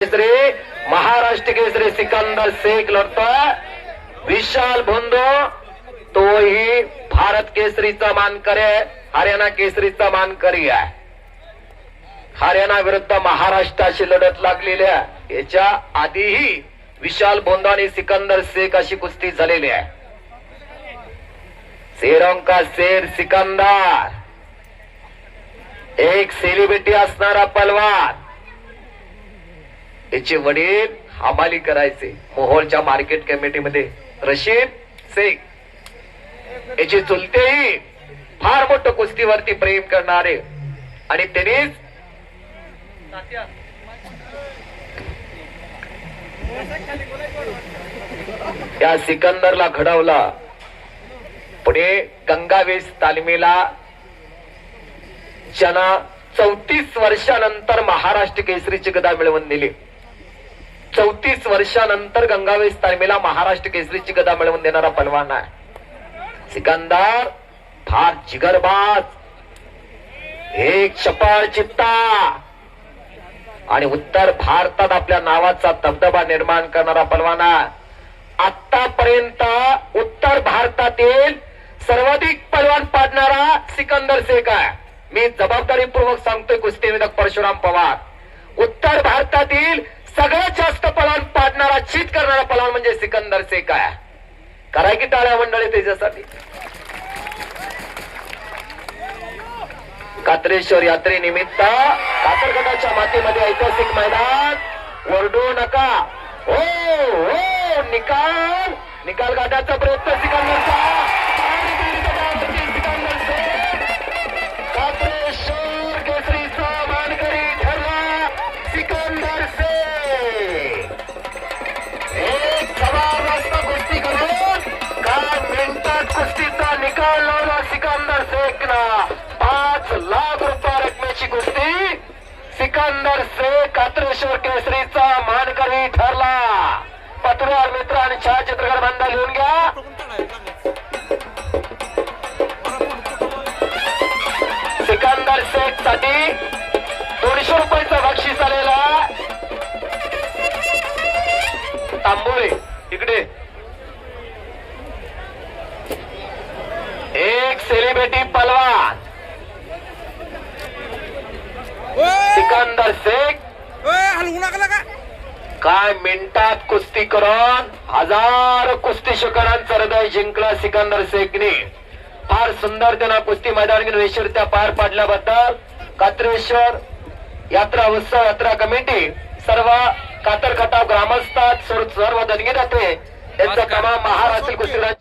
केसरी महाराष्ट्र केसरी सिकंदर शेख लढतोय. विशाल भोंदो तोही भारत केसरीचा मानकरी आहे, हरियाणा केसरीचा मानकरी आहे. हरियाणा विरुद्ध महाराष्ट्राशी लढत लागलेली आहे. याच्या आधीही विशाल भोंदो आणि सिकंदर शेख अशी कुस्ती झालेली आहे. शेरों का शेर सिकंदर एक सेलिब्रिटी असणारा पलवान. याचे वडील हमाली करायचे मोहोळच्या मार्केट कमिटीमध्ये. रशीद शेख याचे चुलतेही फार मोठं कुस्तीवरती प्रेम करणारे आणि त्यांनीच या सिकंदरला घडवला. पुढे गंगावेश तालमीला ज्यांना 34 वर्षानंतर महाराष्ट्र केसरीची गदा मिळवून दिली. 34 वर्षानंतर गंगावेश तालमीला महाराष्ट्र केसरीची गदा मिळवून देणारा पलवान आहे सिकंदर. फार जिगरबाज, एक चपळ चित्ता आणि उत्तर भारतात आपल्या नावाचा दबदबा निर्माण करणारा पलवान आहे. आतापर्यंत उत्तर भारतातील सर्वाधिक पलवान पाडणारा सिकंदर शेख आहे. मी जबाबदारीपूर्वक सांगतोय कुस्तीविदक परशुराम पवार. उत्तर भारतातील सगळ्यात जास्त पलवान पाडणारा, चित करणारा पलवान म्हणजे सिकंदर शेख आहे. कराय की टाळ्या मंडळी त्याच्यासाठी. कात्रेश्वर यात्रेनिमित्त कातरगडाच्या मातीमध्ये ऐतिहासिक मैदान. ओरडू नका. हो हो, निकाल गाठायचा प्रयत्न सिकंदरचा. सिकंदर शेख कात्रेश्वर केसरीचा मानकरी ठरला. सिकंदर शेख एक जबरदस्त कुस्ती करून काही मिनिटात कुस्तीचा निकाल लावला सिकंदर शेखना. 5 लाख रुपये रकमेची कुस्ती. सिकंदर शेख कात्रेश्वर केसरीचा मानकरी ठरला. पत्रकार मित्र आणि छायाचित्रकार बांधा लिहून घ्या. सिकंदर शेख साठी 200 रुपयाचं बक्षीस आलेला. तांबोळे इकडे एक सेलिब्रिटी पलवान सिकंदर शेख काय मिनिटात कुस्ती करून हजारो कुस्तीशिकारांचं हृदय जिंकला सिकंदर शेखने. फार सुंदर त्यांना कुस्ती मैदान त्या पार पाडल्याबद्दल कात्रेश्वर यात्रा उत्सव यात्रा कमिटी, सर्व कातर खटाव ग्रामस्थ, सर्व दणगी जाते त्यांचं तमाम महाराष्ट्र कुस्ती